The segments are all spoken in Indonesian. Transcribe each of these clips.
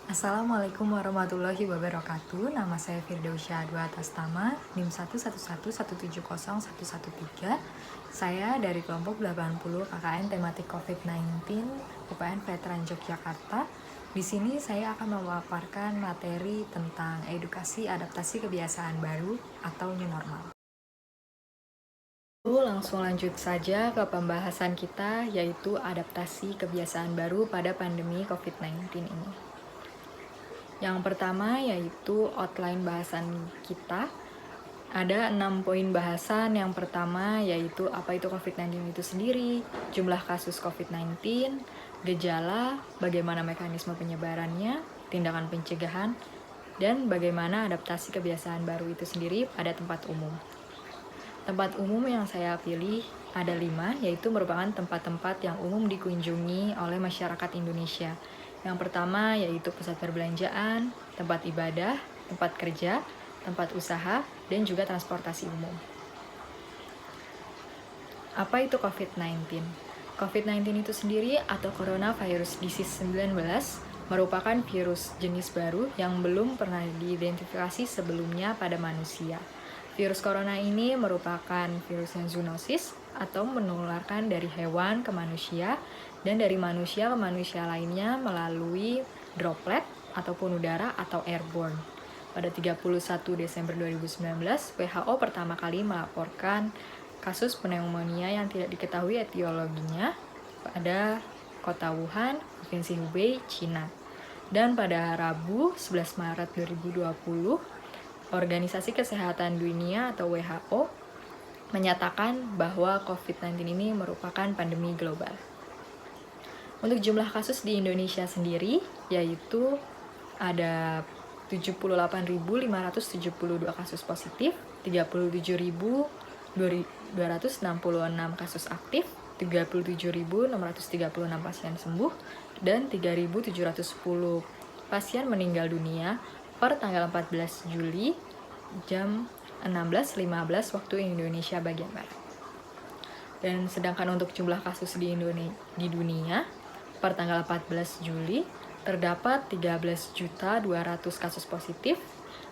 Assalamualaikum warahmatullahi wabarakatuh. Nama saya Firdausya Dua Atastama, NIM 111170113. Saya dari kelompok 80 KKN tematik COVID-19 UPN Veteran Yogyakarta. Di sini saya akan memaparkan materi tentang edukasi adaptasi kebiasaan baru atau new normal. Langsung lanjut saja ke pembahasan kita, yaitu adaptasi kebiasaan baru pada pandemi COVID-19 ini. Yang pertama yaitu outline bahasan kita. Ada 6 poin bahasan. Yang pertama yaitu apa itu COVID-19 itu sendiri, jumlah kasus COVID-19, gejala, bagaimana mekanisme penyebarannya, tindakan pencegahan, dan bagaimana adaptasi kebiasaan baru itu sendiri pada tempat umum. Tempat umum yang saya pilih ada 5, yaitu merupakan tempat-tempat yang umum dikunjungi oleh masyarakat Indonesia. Yang pertama yaitu pusat perbelanjaan, tempat ibadah, tempat kerja, tempat usaha, dan juga transportasi umum. Apa itu COVID-19? COVID-19 itu sendiri atau Coronavirus Disease 19 merupakan virus jenis baru yang belum pernah diidentifikasi sebelumnya pada manusia. Virus corona ini merupakan virus yang zoonosis atau menularkan dari hewan ke manusia dan dari manusia ke manusia lainnya melalui droplet ataupun udara atau airborne. Pada 31 Desember 2019, WHO pertama kali melaporkan kasus pneumonia yang tidak diketahui etiologinya pada kota Wuhan, Provinsi Hubei, Cina. Dan pada Rabu 11 Maret 2020, Organisasi Kesehatan Dunia atau WHO menyatakan bahwa COVID-19 ini merupakan pandemi global. Untuk jumlah kasus di Indonesia sendiri, yaitu ada 78.572 kasus positif, 37.266 kasus aktif, 37.636 pasien sembuh, dan 3.710 pasien meninggal dunia per tanggal 14 Juli jam 16.15 waktu Indonesia bagian Barat. Dan sedangkan untuk jumlah kasus di dunia per tanggal 14 Juli terdapat 13.200 kasus positif,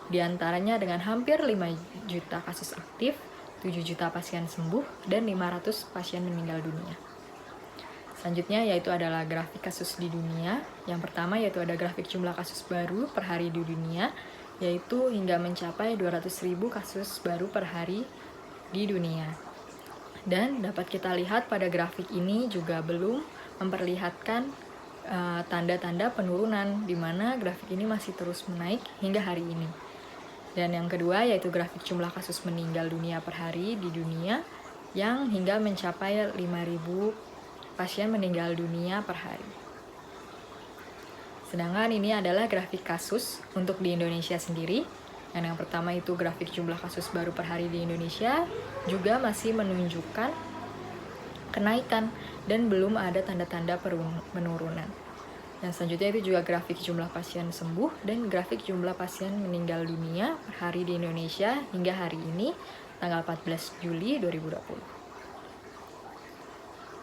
diantaranya dengan hampir 5 juta kasus aktif, 7 juta pasien sembuh, dan 500 pasien meninggal dunia. Selanjutnya yaitu adalah grafik kasus di dunia. Yang pertama yaitu ada grafik jumlah kasus baru per hari di dunia, yaitu hingga mencapai 200.000 kasus baru per hari di dunia. Dan dapat kita lihat pada grafik ini juga belum memperlihatkan tanda-tanda penurunan, di mana grafik ini masih terus menaik hingga hari ini. Dan yang kedua yaitu grafik jumlah kasus meninggal dunia per hari di dunia, yang hingga mencapai 5.000 pasien meninggal dunia per hari. Sedangkan ini adalah grafik kasus untuk di Indonesia sendiri. Dan yang pertama itu grafik jumlah kasus baru per hari di Indonesia juga masih menunjukkan kenaikan dan belum ada tanda-tanda penurunan. Dan selanjutnya itu juga grafik jumlah pasien sembuh dan grafik jumlah pasien meninggal dunia per hari di Indonesia hingga hari ini tanggal 14 Juli 2020.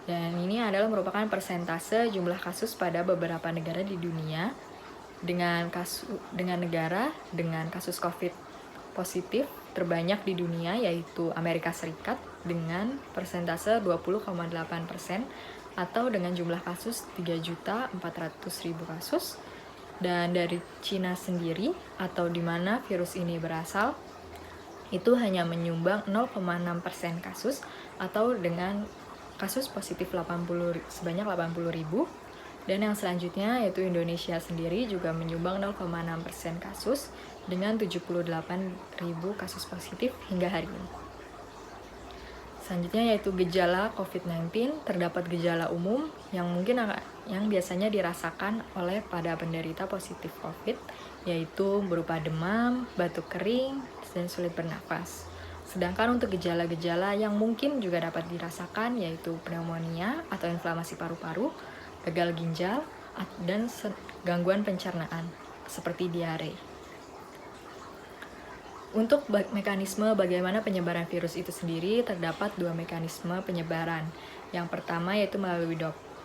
Dan ini adalah merupakan persentase jumlah kasus pada beberapa negara di dunia dengan negara dengan kasus COVID positif terbanyak di dunia, yaitu Amerika Serikat dengan persentase 20,8% atau dengan jumlah kasus 3.400.000 kasus. Dan dari Cina sendiri atau di mana virus ini berasal itu hanya menyumbang 0,6% kasus atau dengan kasus positif sebanyak 80.000. Dan yang selanjutnya yaitu Indonesia sendiri juga menyumbang 0,6% kasus dengan 78.000 kasus positif hingga hari ini. Selanjutnya yaitu gejala COVID-19. Terdapat gejala umum yang biasanya dirasakan oleh pada penderita positif COVID, yaitu berupa demam, batuk kering, dan sulit bernafas. Sedangkan untuk gejala-gejala yang mungkin juga dapat dirasakan yaitu pneumonia atau inflamasi paru-paru, gagal ginjal, dan gangguan pencernaan seperti diare. Untuk mekanisme bagaimana penyebaran virus itu sendiri, terdapat 2 mekanisme penyebaran. Yang pertama yaitu melalui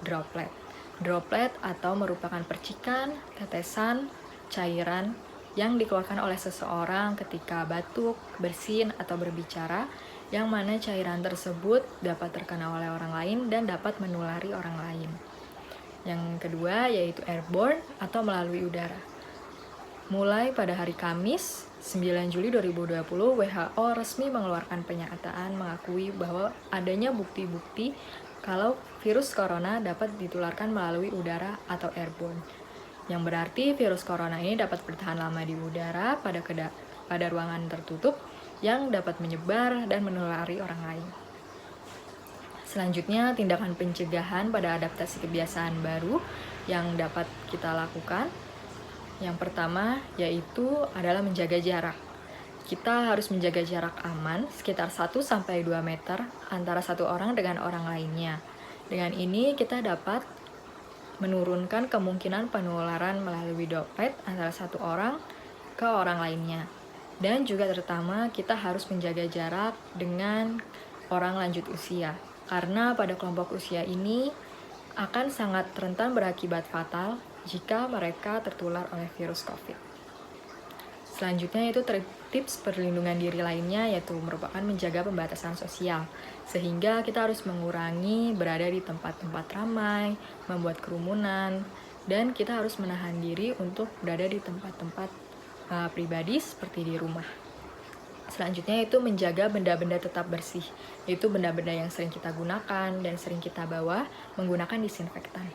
droplet. Droplet atau merupakan percikan, tetesan, cairan yang dikeluarkan oleh seseorang ketika batuk, bersin, atau berbicara, yang mana cairan tersebut dapat terkena oleh orang lain dan dapat menulari orang lain. Yang kedua yaitu airborne atau melalui udara. Mulai pada hari Kamis, 9 Juli 2020, WHO resmi mengeluarkan pernyataan mengakui bahwa adanya bukti-bukti kalau virus corona dapat ditularkan melalui udara atau airborne. Yang berarti virus corona ini dapat bertahan lama di udara pada ruangan tertutup yang dapat menyebar dan menulari orang lain. Selanjutnya, tindakan pencegahan pada adaptasi kebiasaan baru yang dapat kita lakukan. Yang pertama yaitu adalah menjaga jarak. Kita harus menjaga jarak aman sekitar 1-2 meter antara satu orang dengan orang lainnya. Dengan ini kita dapat menurunkan kemungkinan penularan melalui droplet antara satu orang ke orang lainnya. Dan juga terutama kita harus menjaga jarak dengan orang lanjut usia. Karena pada kelompok usia ini akan sangat rentan berakibat fatal jika mereka tertular oleh virus COVID. Selanjutnya itu tips perlindungan diri lainnya yaitu merupakan menjaga pembatasan sosial. Sehingga kita harus mengurangi berada di tempat-tempat ramai, membuat kerumunan, dan kita harus menahan diri untuk berada di tempat-tempat pribadi seperti di rumah. Selanjutnya itu menjaga benda-benda tetap bersih, yaitu benda-benda yang sering kita gunakan dan sering kita bawa menggunakan disinfektan.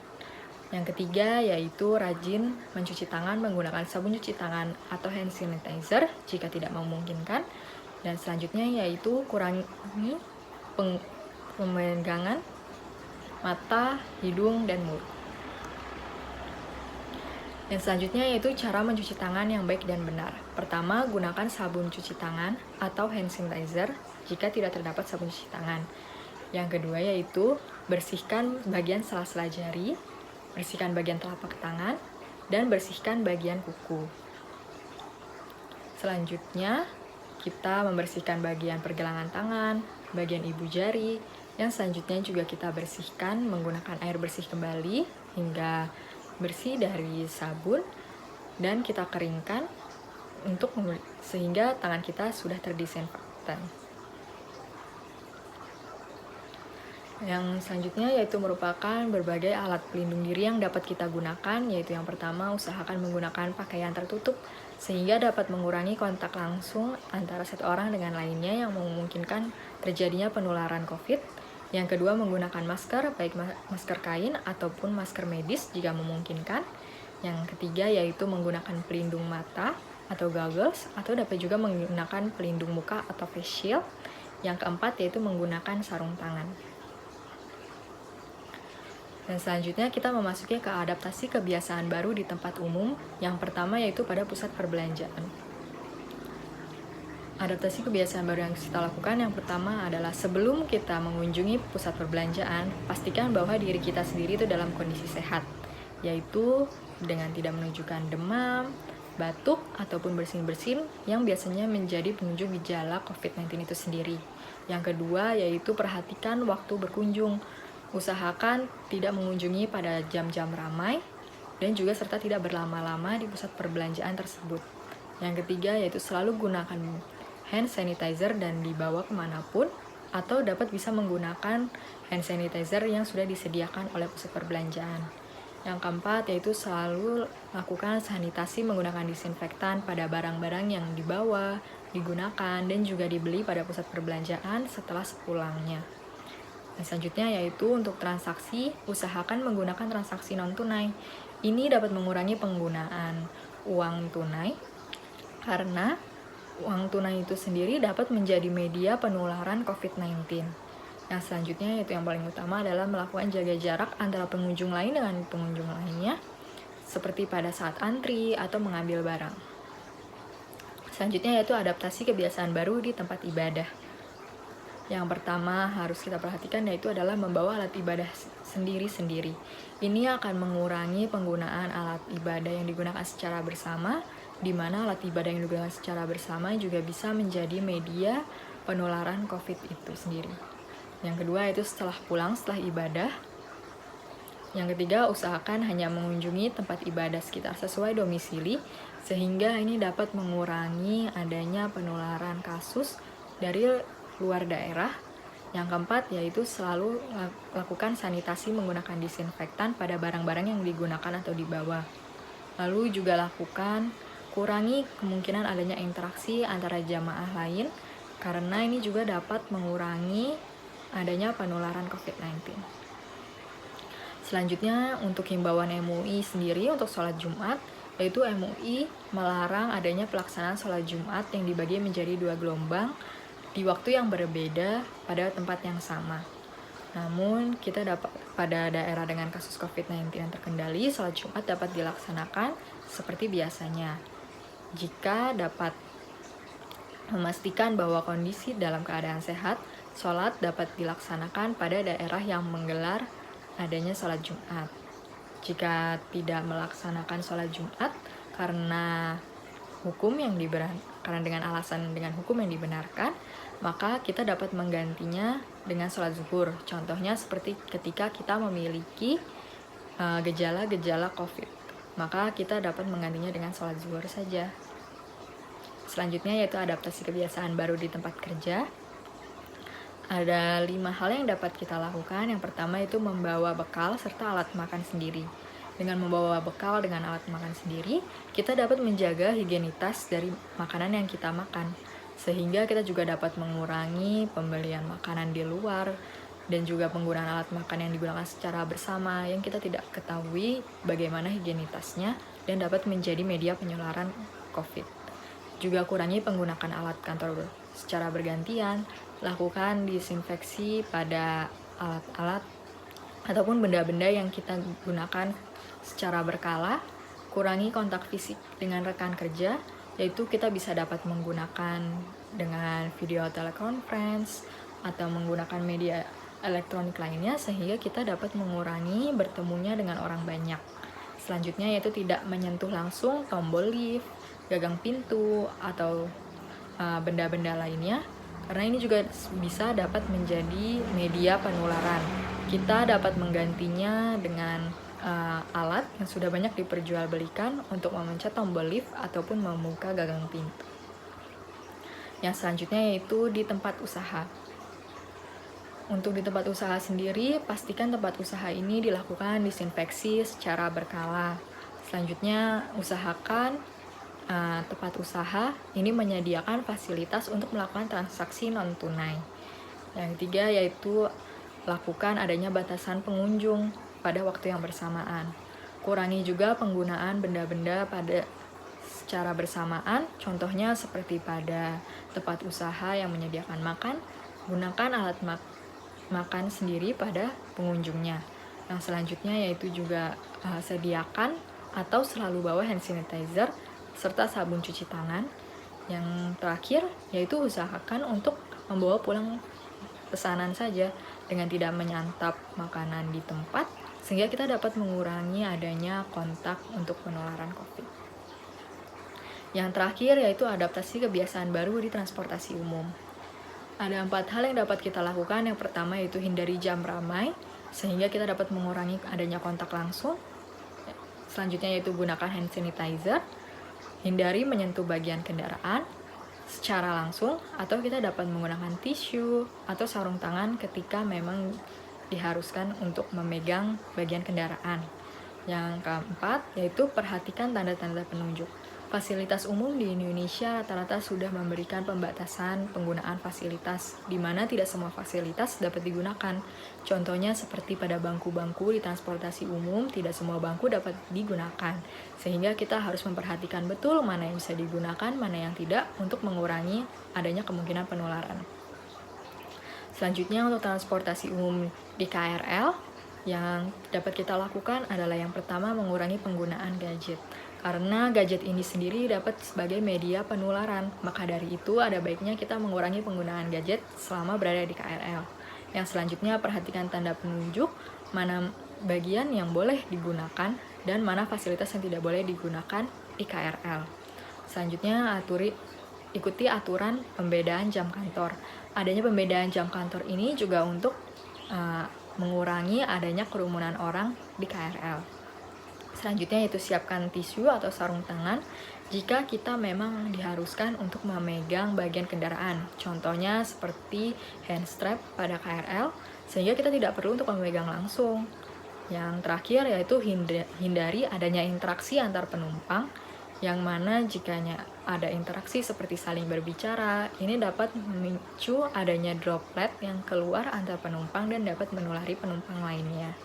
Yang ketiga yaitu rajin mencuci tangan menggunakan sabun cuci tangan atau hand sanitizer jika tidak memungkinkan. Dan selanjutnya yaitu kurangi pemegangan mata, hidung, dan mulut. Dan selanjutnya yaitu cara mencuci tangan yang baik dan benar. Pertama, gunakan sabun cuci tangan atau hand sanitizer jika tidak terdapat sabun cuci tangan. Yang kedua yaitu bersihkan bagian sela-sela jari, bersihkan bagian telapak tangan, dan bersihkan bagian kuku. Selanjutnya, kita membersihkan bagian pergelangan tangan, bagian ibu jari, yang selanjutnya juga kita bersihkan menggunakan air bersih kembali hingga bersih dari sabun, dan kita keringkan sehingga tangan kita sudah terdisinfektan. Yang selanjutnya yaitu merupakan berbagai alat pelindung diri yang dapat kita gunakan, yaitu yang pertama usahakan menggunakan pakaian tertutup sehingga dapat mengurangi kontak langsung antara satu orang dengan lainnya yang memungkinkan terjadinya penularan COVID. Yang kedua menggunakan masker, baik masker kain ataupun masker medis jika memungkinkan. Yang ketiga yaitu menggunakan pelindung mata atau goggles, atau dapat juga menggunakan pelindung muka atau face shield. Yang keempat yaitu menggunakan sarung tangan. Dan selanjutnya kita memasuki ke adaptasi kebiasaan baru di tempat umum. Yang pertama yaitu pada pusat perbelanjaan. Adaptasi kebiasaan baru yang kita lakukan yang pertama adalah sebelum kita mengunjungi pusat perbelanjaan, pastikan bahwa diri kita sendiri itu dalam kondisi sehat, yaitu dengan tidak menunjukkan demam, batuk, ataupun bersin-bersin yang biasanya menjadi penunjuk gejala COVID-19 itu sendiri. Yang kedua yaitu perhatikan waktu berkunjung. Usahakan tidak mengunjungi pada jam-jam ramai dan juga serta tidak berlama-lama di pusat perbelanjaan tersebut. Yang ketiga yaitu selalu gunakan hand sanitizer dan dibawa kemanapun, atau dapat bisa menggunakan hand sanitizer yang sudah disediakan oleh pusat perbelanjaan. Yang keempat yaitu selalu lakukan sanitasi menggunakan disinfektan pada barang-barang yang dibawa, digunakan, dan juga dibeli pada pusat perbelanjaan setelah sepulangnya. Dan selanjutnya yaitu untuk transaksi, usahakan menggunakan transaksi non-tunai. Ini dapat mengurangi penggunaan uang tunai karena uang tunai itu sendiri dapat menjadi media penularan COVID-19. Yang selanjutnya yaitu yang paling utama adalah melakukan jaga jarak antara pengunjung lain dengan pengunjung lainnya, seperti pada saat antri atau mengambil barang. Selanjutnya yaitu adaptasi kebiasaan baru di tempat ibadah. Yang pertama harus kita perhatikan yaitu adalah membawa alat ibadah sendiri-sendiri. Ini akan mengurangi penggunaan alat ibadah yang digunakan secara bersama, di mana alat ibadah yang digunakan secara bersama juga bisa menjadi media penularan COVID itu sendiri. Yang kedua yaitu setelah pulang setelah ibadah, Yang ketiga, usahakan hanya mengunjungi tempat ibadah sekitar sesuai domisili, sehingga ini dapat mengurangi adanya penularan kasus dari luar daerah. Yang keempat, yaitu selalu lakukan sanitasi menggunakan disinfektan pada barang-barang yang digunakan atau dibawa. Lalu juga kurangi kemungkinan adanya interaksi antara jamaah lain, karena ini juga dapat mengurangi adanya penularan COVID-19. Selanjutnya, untuk himbauan MUI sendiri untuk sholat Jumat, yaitu MUI melarang adanya pelaksanaan sholat Jumat yang dibagi menjadi 2 gelombang di waktu yang berbeda pada tempat yang sama. Namun, kita dapat pada daerah dengan kasus COVID-19 yang terkendali, sholat Jumat dapat dilaksanakan seperti biasanya. Jika dapat memastikan bahwa kondisi dalam keadaan sehat, sholat dapat dilaksanakan pada daerah yang menggelar adanya sholat Jumat. Jika tidak melaksanakan sholat Jumat karena dengan alasan dengan hukum yang dibenarkan, maka kita dapat menggantinya dengan sholat zuhur. Contohnya seperti ketika kita memiliki gejala-gejala COVID, maka kita dapat menggantinya dengan sholat zuhur saja. Selanjutnya yaitu adaptasi kebiasaan baru di tempat kerja. Ada 5 hal yang dapat kita lakukan. Yang pertama itu membawa bekal serta alat makan sendiri. Dengan membawa bekal dengan alat makan sendiri, kita dapat menjaga higienitas dari makanan yang kita makan, sehingga kita juga dapat mengurangi pembelian makanan di luar dan juga penggunaan alat makan yang digunakan secara bersama yang kita tidak ketahui bagaimana higienitasnya dan dapat menjadi media penularan COVID. Juga kurangi penggunaan alat kantor secara bergantian, lakukan disinfeksi pada alat-alat ataupun benda-benda yang kita gunakan secara berkala, kurangi kontak fisik dengan rekan kerja, yaitu kita bisa dapat menggunakan dengan video teleconference atau menggunakan media elektronik lainnya sehingga kita dapat mengurangi bertemunya dengan orang banyak. Selanjutnya yaitu tidak menyentuh langsung tombol lift, gagang pintu, atau benda-benda lainnya, karena ini juga bisa dapat menjadi media penularan. Kita dapat menggantinya dengan alat yang sudah banyak diperjualbelikan untuk memencet tombol lift ataupun membuka gagang pintu. Yang selanjutnya yaitu di tempat usaha. Untuk di tempat usaha sendiri, pastikan tempat usaha ini dilakukan disinfeksi secara berkala. Selanjutnya, usahakan tempat usaha ini menyediakan fasilitas untuk melakukan transaksi non-tunai. Yang ketiga yaitu lakukan adanya batasan pengunjung pada waktu yang bersamaan. Kurangi juga penggunaan benda-benda pada secara bersamaan, contohnya seperti pada tempat usaha yang menyediakan makan, gunakan alat makan sendiri pada pengunjungnya. Yang selanjutnya yaitu juga sediakan atau selalu bawa hand sanitizer serta sabun cuci tangan. Yang terakhir yaitu usahakan untuk membawa pulang pesanan saja dengan tidak menyantap makanan di tempat, sehingga kita dapat mengurangi adanya kontak untuk penularan COVID. Yang terakhir yaitu adaptasi kebiasaan baru di transportasi umum. Ada 4 hal yang dapat kita lakukan. Yang pertama yaitu hindari jam ramai, sehingga kita dapat mengurangi adanya kontak langsung. Selanjutnya yaitu gunakan hand sanitizer. Hindari menyentuh bagian kendaraan secara langsung, atau kita dapat menggunakan tisu atau sarung tangan ketika memang diharuskan untuk memegang bagian kendaraan. Yang keempat, yaitu perhatikan tanda-tanda penunjuk. Fasilitas umum di Indonesia rata-rata sudah memberikan pembatasan penggunaan fasilitas, di mana tidak semua fasilitas dapat digunakan. Contohnya seperti pada bangku-bangku di transportasi umum, tidak semua bangku dapat digunakan. Sehingga kita harus memperhatikan betul mana yang bisa digunakan, mana yang tidak, untuk mengurangi adanya kemungkinan penularan. Selanjutnya untuk transportasi umum di KRL, yang dapat kita lakukan adalah yang pertama mengurangi penggunaan gadget. Karena gadget ini sendiri dapat sebagai media penularan, maka dari itu ada baiknya kita mengurangi penggunaan gadget selama berada di KRL. Yang selanjutnya perhatikan tanda penunjuk, mana bagian yang boleh digunakan dan mana fasilitas yang tidak boleh digunakan di KRL. Selanjutnya ikuti aturan pembedaan jam kantor. Adanya pembedaan jam kantor ini juga untuk mengurangi adanya kerumunan orang di KRL. Selanjutnya yaitu siapkan tisu atau sarung tangan jika kita memang diharuskan untuk memegang bagian kendaraan. Contohnya seperti hand strap pada KRL, sehingga kita tidak perlu untuk memegang langsung. Yang terakhir yaitu hindari adanya interaksi antar penumpang, yang mana jikanya ada interaksi seperti saling berbicara, ini dapat memicu adanya droplet yang keluar antar penumpang dan dapat menulari penumpang lainnya.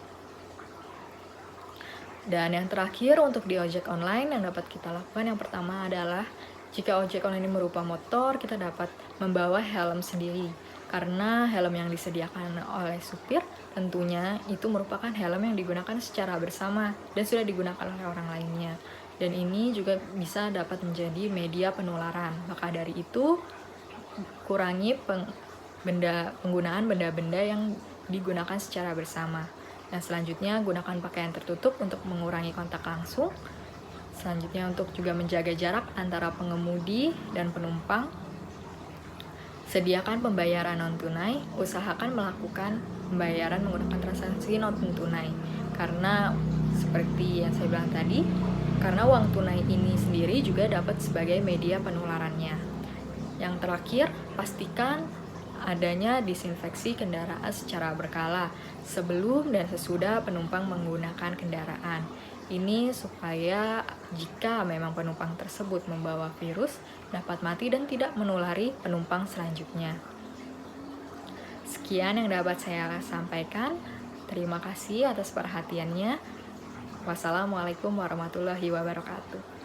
Dan yang terakhir untuk di ojek online yang dapat kita lakukan, yang pertama adalah jika ojek online ini berupa motor, kita dapat membawa helm sendiri. Karena helm yang disediakan oleh supir tentunya itu merupakan helm yang digunakan secara bersama dan sudah digunakan oleh orang lainnya. Dan ini juga bisa dapat menjadi media penularan. Maka dari itu, kurangi penggunaan benda-benda yang digunakan secara bersama. Dan selanjutnya, gunakan pakaian tertutup untuk mengurangi kontak langsung. Selanjutnya, untuk juga menjaga jarak antara pengemudi dan penumpang. Sediakan pembayaran non-tunai, usahakan melakukan pembayaran menggunakan transaksi non-tunai. Karena seperti yang saya bilang tadi, karena uang tunai ini sendiri juga dapat sebagai media penularannya. Yang terakhir, pastikan adanya disinfeksi kendaraan secara berkala sebelum dan sesudah penumpang menggunakan kendaraan. Ini supaya jika memang penumpang tersebut membawa virus, dapat mati dan tidak menulari penumpang selanjutnya. Sekian yang dapat saya sampaikan. Terima kasih atas perhatiannya. Wassalamualaikum warahmatullahi wabarakatuh.